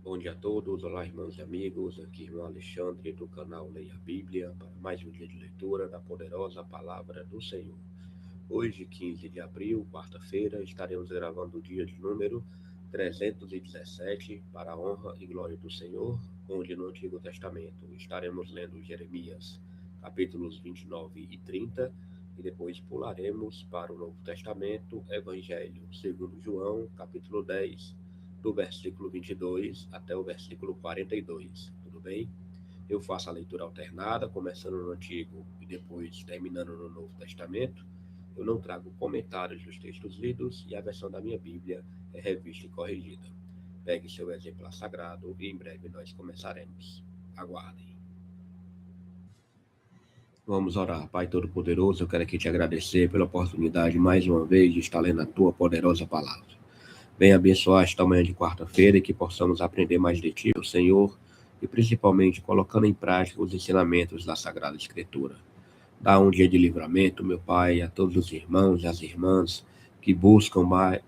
Bom dia a todos, olá irmãos e amigos, aqui irmão Alexandre do canal Leia a Bíblia para mais um dia de leitura da poderosa palavra do Senhor. Hoje, 15 de abril, quarta-feira, estaremos gravando o dia de número 317 para a honra e glória do Senhor, onde no Antigo Testamento estaremos lendo Jeremias, capítulos 29 e 30, e depois pularemos para o Novo Testamento, Evangelho segundo João, capítulo 10, do versículo 22 até o versículo 42, tudo bem? Eu faço a leitura alternada, começando no Antigo e depois terminando no Novo Testamento. Eu não trago comentários dos textos lidos e a versão da minha Bíblia é revista e corrigida. Pegue seu exemplar sagrado e em breve nós começaremos. Aguardem. Vamos orar. Pai Todo-Poderoso, eu quero aqui te agradecer pela oportunidade mais uma vez de estar lendo a tua poderosa palavra. Venha abençoar esta manhã de quarta-feira e que possamos aprender mais de Ti, o Senhor, e principalmente colocando em prática os ensinamentos da Sagrada Escritura. Dá um dia de livramento, meu Pai, a todos os irmãos e as irmãs que buscam mais.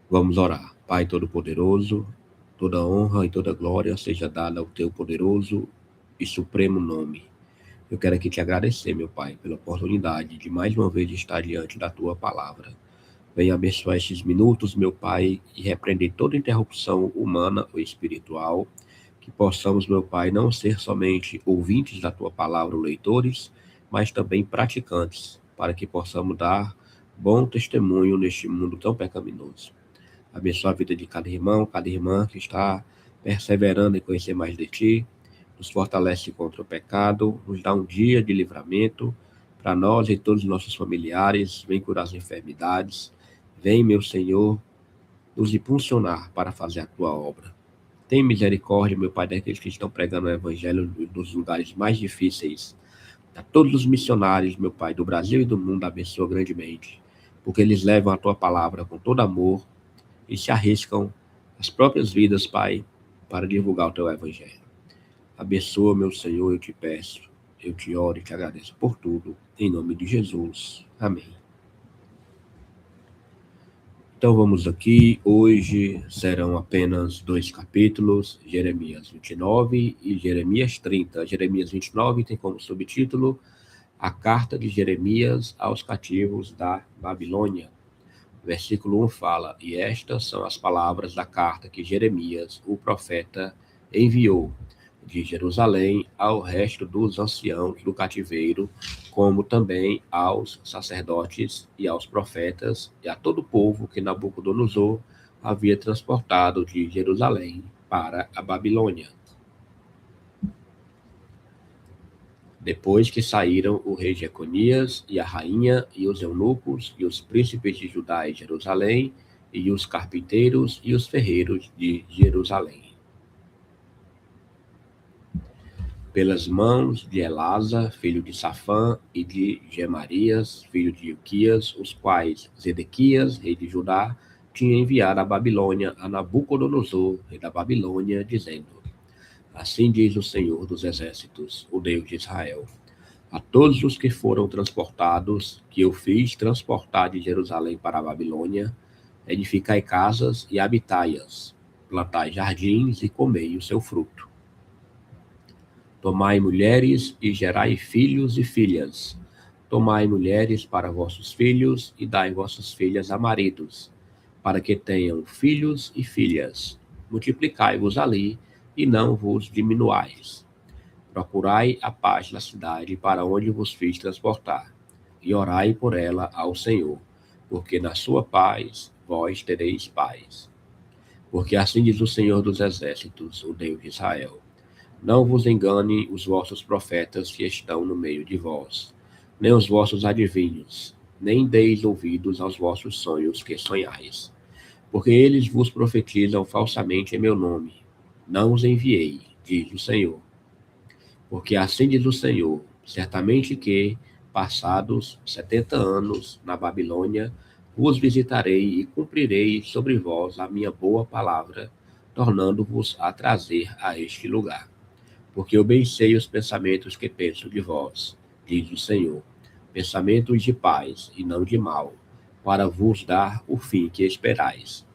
Vamos orar. Pai Todo-Poderoso, toda honra e toda glória seja dada ao Teu poderoso e supremo nome. Eu quero aqui te agradecer, meu Pai, pela oportunidade de mais uma vez estar diante da Tua palavra. Venha abençoar estes minutos, meu Pai, e repreender toda interrupção humana ou espiritual, que possamos, meu Pai, não ser somente ouvintes da Tua palavra ou leitores, mas também praticantes, para que possamos dar bom testemunho neste mundo tão pecaminoso. Abençoa a vida de cada irmão, cada irmã que está perseverando em conhecer mais de Ti, nos fortalece contra o pecado, nos dá um dia de livramento para nós e todos os nossos familiares, vem curar as enfermidades, vem, meu Senhor, nos impulsionar para fazer a Tua obra. Tem misericórdia, meu Pai, daqueles que estão pregando o Evangelho nos lugares mais difíceis. A todos os missionários, meu Pai, do Brasil e do mundo, abençoa grandemente, porque eles levam a Tua palavra com todo amor e se arriscam as próprias vidas, Pai, para divulgar o Teu Evangelho. Abençoa, meu Senhor, eu te peço, eu te oro e te agradeço por tudo, em nome de Jesus. Amém. Então vamos aqui, hoje serão apenas 2 capítulos, Jeremias 29 e Jeremias 30. Jeremias 29 tem como subtítulo A Carta de Jeremias aos Cativos da Babilônia. Versículo 1 fala, e estas são as palavras da carta que Jeremias, o profeta, enviou de Jerusalém ao resto dos anciãos do cativeiro, como também aos sacerdotes e aos profetas e a todo o povo que Nabucodonosor havia transportado de Jerusalém para a Babilônia. Depois que saíram o rei Jeconias e a rainha e os eunucos e os príncipes de Judá e Jerusalém e os carpinteiros e os ferreiros de Jerusalém. Pelas mãos de Elasa, filho de Safã, e de Gemarias, filho de Ilquias, os quais Zedequias, rei de Judá, tinha enviado à Babilônia a Nabucodonosor, rei da Babilônia, dizendo, assim diz o Senhor dos Exércitos, o Deus de Israel, a todos os que foram transportados, que eu fiz transportar de Jerusalém para a Babilônia, edificai casas e habitai-as, plantai jardins e comei o seu fruto. Tomai mulheres e gerai filhos e filhas. Tomai mulheres para vossos filhos e dai vossas filhas a maridos, para que tenham filhos e filhas. Multiplicai-vos ali e não vos diminuais. Procurai a paz na cidade para onde vos fiz transportar, e orai por ela ao Senhor, porque na sua paz vós tereis paz. Porque assim diz o Senhor dos Exércitos, o Deus de Israel, não vos engane os vossos profetas que estão no meio de vós, nem os vossos adivinhos, nem deis ouvidos aos vossos sonhos que sonhais. Porque eles vos profetizam falsamente em meu nome. Não os enviei, diz o Senhor. Porque assim diz o Senhor, certamente que, passados 70 anos na Babilônia, vos visitarei e cumprirei sobre vós a minha boa palavra, tornando-vos a trazer a este lugar. Porque eu bem sei os pensamentos que penso de vós, diz o Senhor, pensamentos de paz e não de mal, para vos dar o fim que esperais.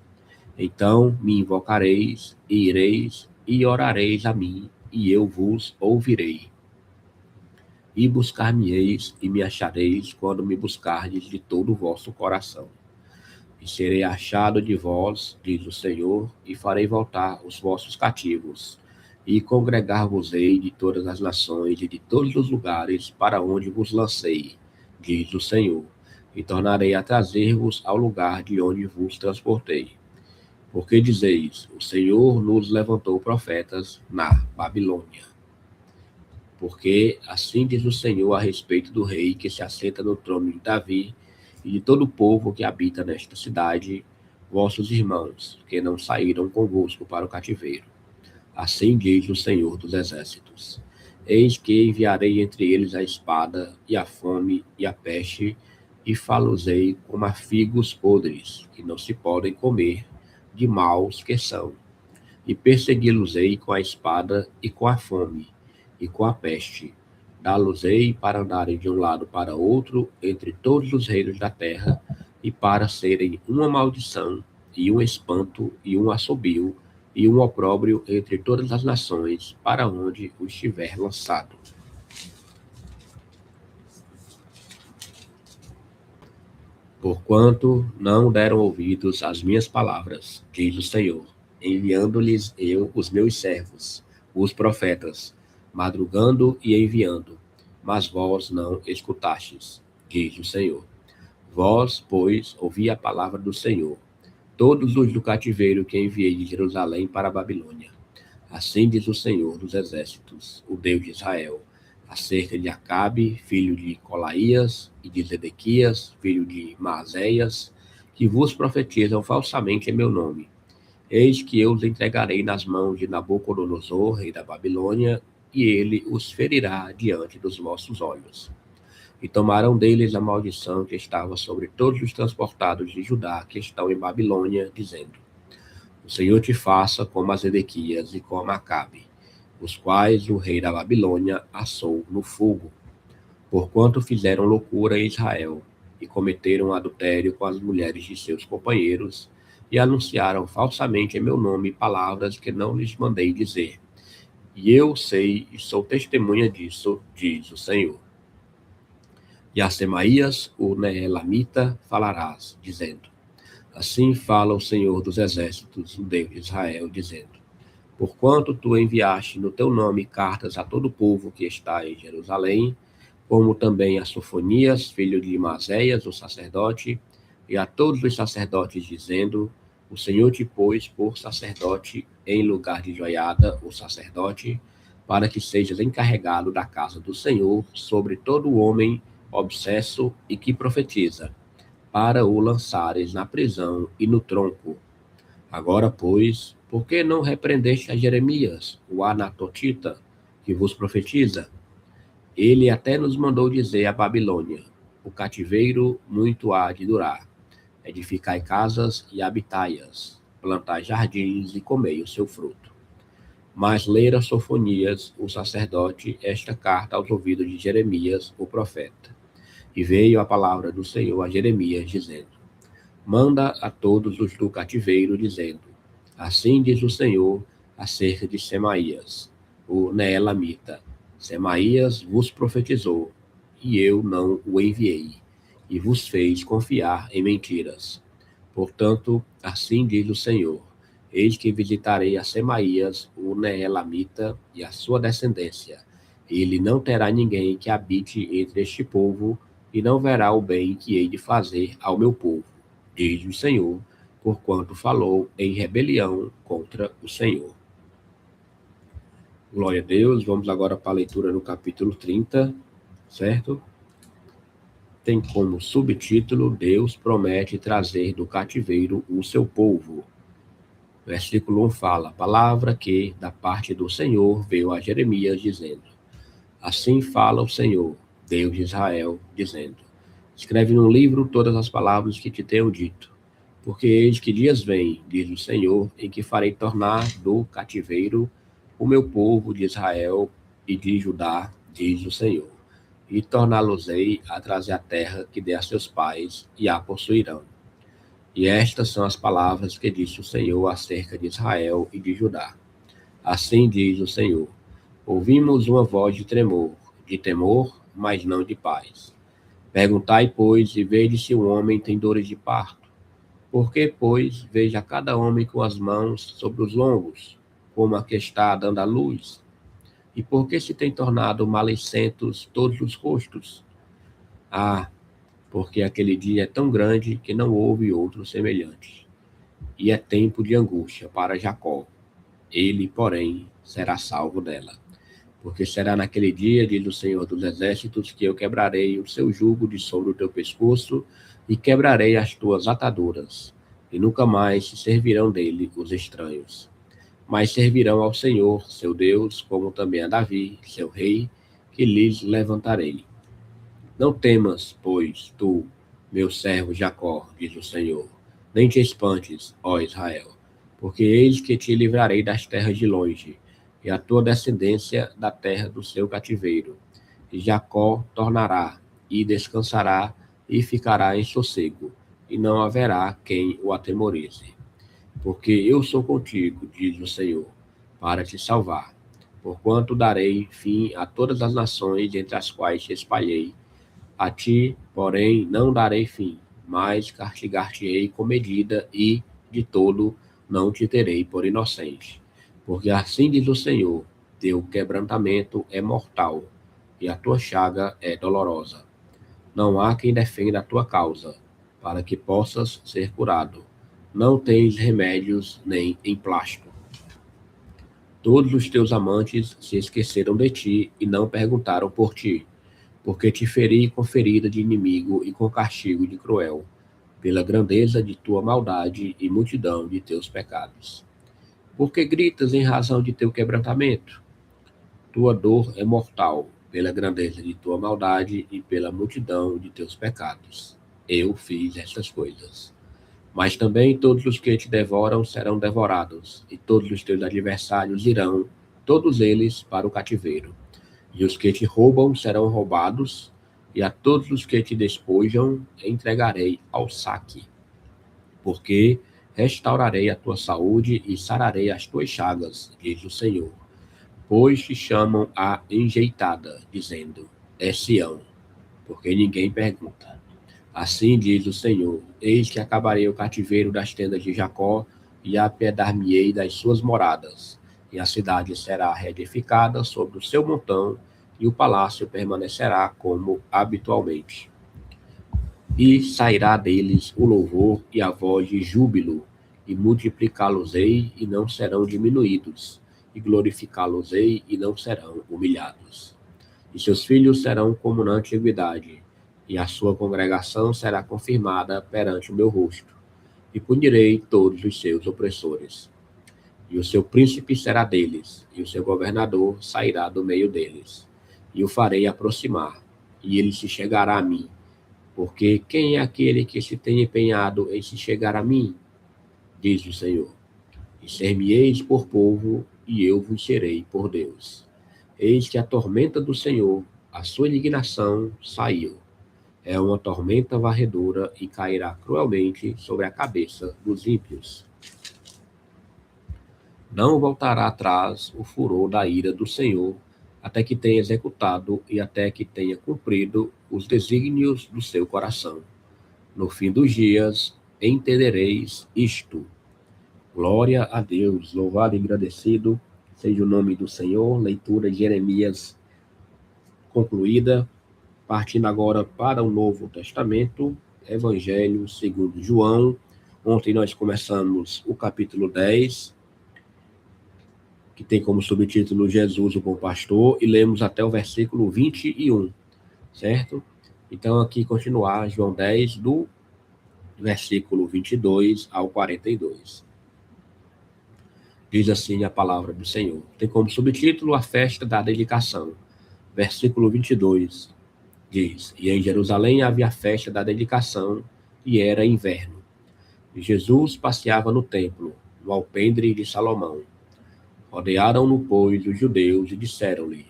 Então me invocareis, e ireis, e orareis a mim, e eu vos ouvirei. E buscar-me-eis, e me achareis, quando me buscardes de todo o vosso coração. E serei achado de vós, diz o Senhor, e farei voltar os vossos cativos, e congregar-vos-ei de todas as nações e de todos os lugares para onde vos lancei, diz o Senhor, e tornarei a trazer-vos ao lugar de onde vos transportei. Porque dizeis, o Senhor nos levantou profetas na Babilônia. Porque assim diz o Senhor a respeito do rei que se assenta no trono de Davi e de todo o povo que habita nesta cidade, vossos irmãos, que não saíram convosco para o cativeiro. Assim diz o Senhor dos Exércitos. Eis que enviarei entre eles a espada, e a fome, e a peste, e falosei como a figos podres, que não se podem comer, de maus que são. E persegui-los-ei com a espada e com a fome, e com a peste. Dá-los-ei para andarem de um lado para outro entre todos os reinos da terra, e para serem uma maldição, e um espanto, e um assobio, e um opróbrio entre todas as nações, para onde o estiver lançado. Porquanto não deram ouvidos às minhas palavras, diz o Senhor, enviando-lhes eu os meus servos, os profetas, madrugando e enviando, mas vós não escutastes, diz o Senhor. Vós, pois, ouvi a palavra do Senhor, todos os do cativeiro que enviei de Jerusalém para a Babilônia. Assim diz o Senhor dos Exércitos, o Deus de Israel, acerca de Acabe, filho de Colaías, e de Zedequias, filho de Maazéias, que vos profetizam falsamente em meu nome. Eis que eu os entregarei nas mãos de Nabucodonosor, rei da Babilônia, e ele os ferirá diante dos vossos olhos. E tomarão deles a maldição que estava sobre todos os transportados de Judá que estão em Babilônia, dizendo: o Senhor te faça como a Zedequias e como a Acabe, os quais o rei da Babilônia assou no fogo, porquanto fizeram loucura em Israel, e cometeram adultério com as mulheres de seus companheiros, e anunciaram falsamente em meu nome palavras que não lhes mandei dizer. E eu sei e sou testemunha disso, diz o Senhor. E a Semaías, o Neelamita, falarás, dizendo: assim fala o Senhor dos Exércitos, o Deus de Israel, dizendo: porquanto tu enviaste no teu nome cartas a todo o povo que está em Jerusalém, como também a Sofonias, filho de Maazéias, o sacerdote, e a todos os sacerdotes, dizendo: o Senhor te pôs por sacerdote em lugar de Joiada, o sacerdote, para que sejas encarregado da casa do Senhor sobre todo o homem obsesso e que profetiza, para o lançares na prisão e no tronco. Agora, pois, por que não repreendeste a Jeremias, o anatotita, que vos profetiza? Ele até nos mandou dizer à Babilônia: o cativeiro muito há de durar. Edificai casas e habitai-as, plantai jardins e comei o seu fruto. Mas lera Sofonias, o sacerdote, esta carta aos ouvidos de Jeremias, o profeta. E veio a palavra do Senhor a Jeremias, dizendo: manda a todos os do cativeiro, dizendo: assim diz o Senhor acerca de Semaías, o Neelamita. Semaías vos profetizou, e eu não o enviei, e vos fez confiar em mentiras. Portanto, assim diz o Senhor: eis que visitarei a Semaías, o Neelamita, e a sua descendência. Ele não terá ninguém que habite entre este povo, e não verá o bem que hei de fazer ao meu povo, diz o Senhor, porquanto falou em rebelião contra o Senhor. Glória a Deus. Vamos agora para a leitura no capítulo 30, certo? Tem como subtítulo: Deus promete trazer do cativeiro o seu povo. Versículo 1 fala: palavra que, da parte do Senhor, veio a Jeremias, dizendo: assim fala o Senhor, Deus de Israel, dizendo: escreve num livro todas as palavras que te tenho dito, porque eis que dias vêm, diz o Senhor, em que farei tornar do cativeiro o meu povo de Israel e de Judá, diz o Senhor. e torná-los-ei a trazer a terra que dê a seus pais, e a possuirão. E estas são as palavras que disse o Senhor acerca de Israel e de Judá. Assim diz o Senhor: ouvimos uma voz de temor, mas não de paz. Perguntai, pois, e vede se o homem tem dores de parto. Porque, pois, veja cada homem com as mãos sobre os lombos, como a que está dando à luz? E por que se tem tornado malicentos todos os rostos? Ah, porque aquele dia é tão grande que não houve outro semelhante. E é tempo de angústia para Jacó. Ele, porém, será salvo dela. Porque será naquele dia, diz o Senhor dos Exércitos, que eu quebrarei o seu jugo de sobre o teu pescoço e quebrarei as tuas ataduras. E nunca mais se servirão dele os estranhos. Mas servirão ao Senhor, seu Deus, como também a Davi, seu rei, que lhes levantarei. Não temas, pois, tu, meu servo Jacó, diz o Senhor, nem te espantes, ó Israel, porque eis que te livrarei das terras de longe, e a tua descendência da terra do seu cativeiro. E Jacó tornará, e descansará, e ficará em sossego, e não haverá quem o atemorize. Porque eu sou contigo, diz o Senhor, para te salvar. Porquanto darei fim a todas as nações entre as quais te espalhei. A ti, porém, não darei fim, mas castigar-te-ei com medida e, de todo, não te terei por inocente. Porque assim diz o Senhor, teu quebrantamento é mortal, e a tua chaga é dolorosa. Não há quem defenda a tua causa, para que possas ser curado. Não tens remédios nem emplasto. Todos os teus amantes se esqueceram de ti e não perguntaram por ti, porque te feri com ferida de inimigo e com castigo de cruel, pela grandeza de tua maldade e multidão de teus pecados. Porque gritas em razão de teu quebrantamento? Tua dor é mortal, pela grandeza de tua maldade e pela multidão de teus pecados. Eu fiz estas coisas. Mas também todos os que te devoram serão devorados, e todos os teus adversários irão, todos eles, para o cativeiro. E os que te roubam serão roubados, e a todos os que te despojam entregarei ao saque. Porque restaurarei a tua saúde e sararei as tuas chagas, diz o Senhor. Pois te chamam a enjeitada, dizendo, é Sião, porque ninguém pergunta. Assim diz o Senhor, eis que acabarei o cativeiro das tendas de Jacó, e apiedar-me-ei das suas moradas, e a cidade será reedificada sobre o seu montão, e o palácio permanecerá como habitualmente. E sairá deles o louvor e a voz de júbilo, e multiplicá-los-ei, e não serão diminuídos, e glorificá-los-ei, e não serão humilhados. E seus filhos serão como na antiguidade, e a sua congregação será confirmada perante o meu rosto, e punirei todos os seus opressores. E o seu príncipe será deles, e o seu governador sairá do meio deles, e o farei aproximar, e ele se chegará a mim, porque quem é aquele que se tem empenhado em se chegar a mim? Diz o Senhor. E ser-me-eis por povo, e eu vos serei por Deus. Eis que a tormenta do Senhor, a sua indignação, saiu. É uma tormenta varredora e cairá cruelmente sobre a cabeça dos ímpios. Não voltará atrás o furor da ira do Senhor, até que tenha executado e até que tenha cumprido os desígnios do seu coração. No fim dos dias, entendereis isto. Glória a Deus, louvado e agradecido seja o nome do Senhor. Leitura de Jeremias concluída. Partindo agora para o Novo Testamento, Evangelho segundo João. Ontem nós começamos o capítulo 10, que tem como subtítulo Jesus, o bom pastor, e lemos até o versículo 21, certo? Então, aqui continuar, João 10, do versículo 22 ao 42. Diz assim a palavra do Senhor. Tem como subtítulo a festa da dedicação. Versículo 22 diz, e em Jerusalém havia a festa da dedicação, e era inverno. E Jesus passeava no templo, no alpendre de Salomão. Rodearam-no, pois, os judeus e disseram-lhe,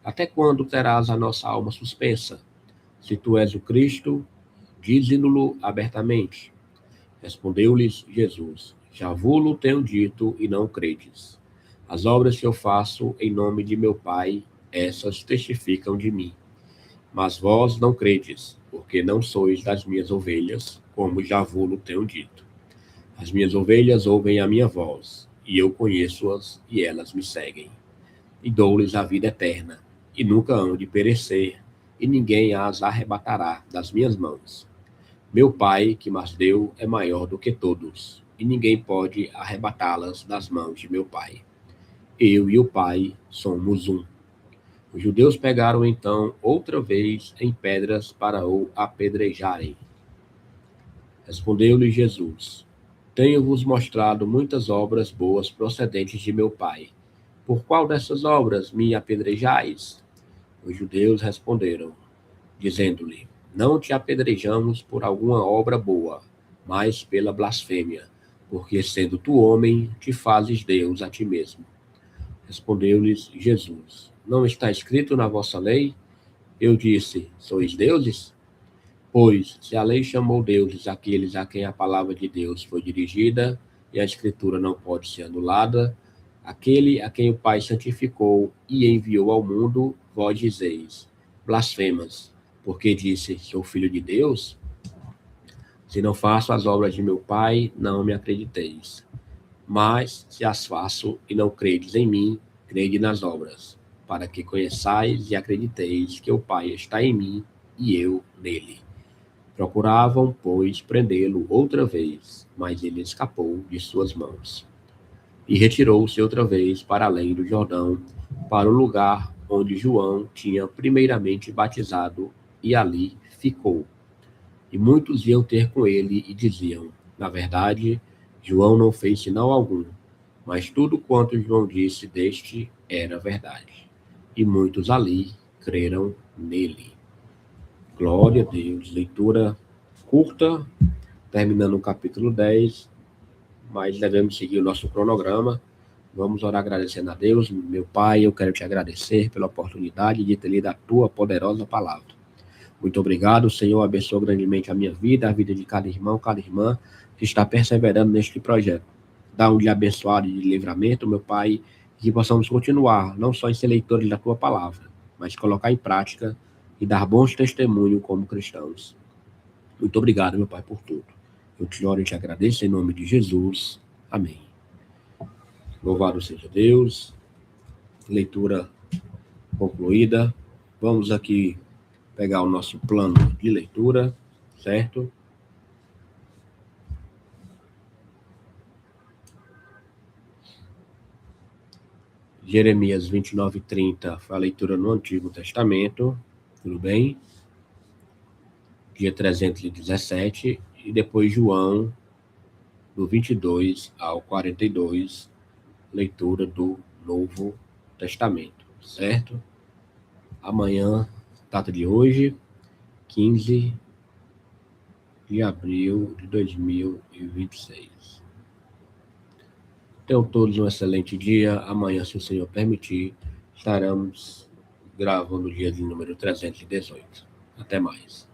Até quando terás a nossa alma suspensa? Se tu és o Cristo, dize-no-lo abertamente. Respondeu-lhes Jesus: Já vou-lo tenho dito e não credes. As obras que eu faço em nome de meu Pai, essas testificam de mim. Mas vós não credes, porque não sois das minhas ovelhas, como já vou-lo tenho dito. As minhas ovelhas ouvem a minha voz, e eu conheço-as, e elas me seguem. E dou-lhes a vida eterna, e nunca hão de perecer, e ninguém as arrebatará das minhas mãos. Meu Pai, que mas deu, é maior do que todos, e ninguém pode arrebatá-las das mãos de meu Pai. Eu e o Pai somos um. Os judeus pegaram então outra vez em pedras para o apedrejarem. Respondeu-lhe Jesus: Tenho-vos mostrado muitas obras boas procedentes de meu Pai. Por qual dessas obras me apedrejais? Os judeus responderam, dizendo-lhe: Não te apedrejamos por alguma obra boa, mas pela blasfêmia, porque sendo tu homem, te fazes Deus a ti mesmo. Respondeu-lhes Jesus: Não está escrito na vossa lei? Eu disse: Sois deuses? Pois, se a lei chamou deuses aqueles a quem a palavra de Deus foi dirigida, e a Escritura não pode ser anulada, aquele a quem o Pai santificou e enviou ao mundo, vós dizeis: blasfemas, porque disse: Sou filho de Deus? Se não faço as obras de meu Pai, não me acrediteis. Mas, se as faço e não credes em mim, crede nas obras, para que conheçais e acrediteis que o Pai está em mim e eu nele. Procuravam, pois, prendê-lo outra vez, mas ele escapou de suas mãos. E retirou-se outra vez para além do Jordão, para o lugar onde João tinha primeiramente batizado, e ali ficou. E muitos iam ter com ele e diziam: Na verdade, João não fez sinal algum, mas tudo quanto João disse deste era verdade. E muitos ali creram nele. Glória a Deus. Leitura curta, terminando o capítulo 10, mas devemos seguir o nosso cronograma. Vamos orar agradecendo a Deus. Meu Pai, eu quero te agradecer pela oportunidade de ter lido a tua poderosa palavra. Muito obrigado, Senhor. Abençoa grandemente a minha vida, a vida de cada irmão, cada irmã que está perseverando neste projeto. Dá um dia abençoado de livramento, meu Pai, que possamos continuar, não só em ser leitores da tua palavra, mas colocar em prática e dar bons testemunhos como cristãos. Muito obrigado, meu Pai, por tudo. Eu te oro e te agradeço em nome de Jesus. Amém. Louvado seja Deus. Leitura concluída. Vamos aqui pegar o nosso plano de leitura, certo? Jeremias 29:30 foi a leitura no Antigo Testamento, tudo bem? Dia 317, e depois João, do 22 ao 42, leitura do Novo Testamento, certo? Amanhã, data de hoje, 15 de abril de 2026. Tenham todos um excelente dia. Amanhã, se o Senhor permitir, estaremos gravando o dia de número 318. Até mais.